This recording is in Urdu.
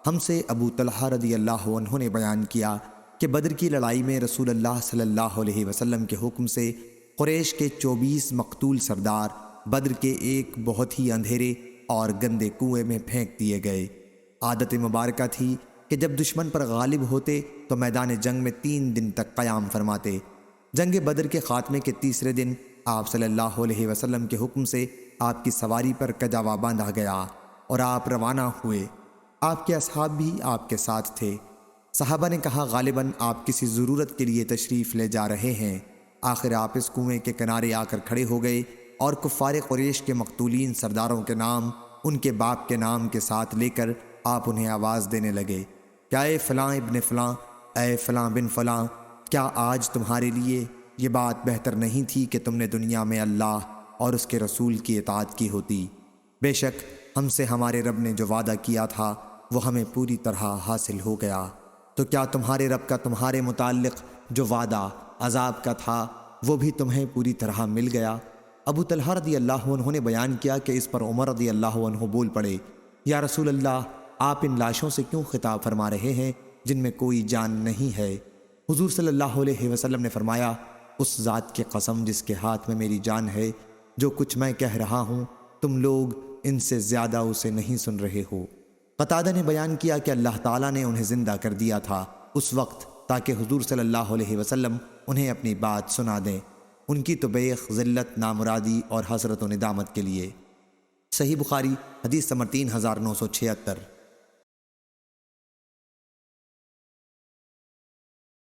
ہم سے ابو طلحہ رضی اللہ عنہ نے بیان کیا کہ بدر کی لڑائی میں رسول اللہ صلی اللہ علیہ وسلم کے حکم سے قریش کے 24 مقتول سردار بدر کے ایک بہت ہی اندھیرے اور گندے کنویں میں پھینک دیے گئے۔ عادت مبارکہ تھی کہ جب دشمن پر غالب ہوتے تو میدان جنگ میں 3 دن تک قیام فرماتے۔ جنگ بدر کے خاتمے کے تیسرے دن آپ صلی اللہ علیہ وسلم کے حکم سے آپ کی سواری پر کجاوا باندھا گیا اور آپ روانہ ہوئے۔ آپ کے اصحاب بھی آپ کے ساتھ تھے۔ صحابہ نے کہا غالباً آپ کسی ضرورت کے لیے تشریف لے جا رہے ہیں۔ آخر آپ اس کنویں کے کنارے آ کر کھڑے ہو گئے اور کفار قریش کے مقتولین سرداروں کے نام ان کے باپ کے نام کے ساتھ لے کر آپ انہیں آواز دینے لگے، کیا اے فلاں ابن فلاں، اے فلاں بن فلاں، کیا آج تمہارے لیے یہ بات بہتر نہیں تھی کہ تم نے دنیا میں اللہ اور اس کے رسول کی اطاعت کی ہوتی؟ بے شک ہم سے ہمارے رب نے جو وعدہ کیا تھا وہ ہمیں پوری طرح حاصل ہو گیا۔ تو کیا تمہارے رب کا تمہارے متعلق جو وعدہ عذاب کا تھا وہ بھی تمہیں پوری طرح مل گیا؟ ابو طلحہ رضی اللہ عنہ نے بیان کیا کہ اس پر عمر رضی اللہ عنہ بول پڑے، یا رسول اللہ، آپ ان لاشوں سے کیوں خطاب فرما رہے ہیں جن میں کوئی جان نہیں ہے؟ حضور صلی اللہ علیہ وسلم نے فرمایا، اس ذات کی قسم جس کے ہاتھ میں میری جان ہے، جو کچھ میں کہہ رہا ہوں تم لوگ ان سے زیادہ اسے نہیں سن رہے ہو۔ قتادہ نے بیان کیا کہ اللہ تعالیٰ نے انہیں زندہ کر دیا تھا اس وقت تاکہ حضور صلی اللہ علیہ وسلم انہیں اپنی بات سنا دیں۔ ان کی تو بیخ ذلت، نامرادی اور حسرت و ندامت کے لیے۔ صحیح بخاری حدیث نمبر 3976۔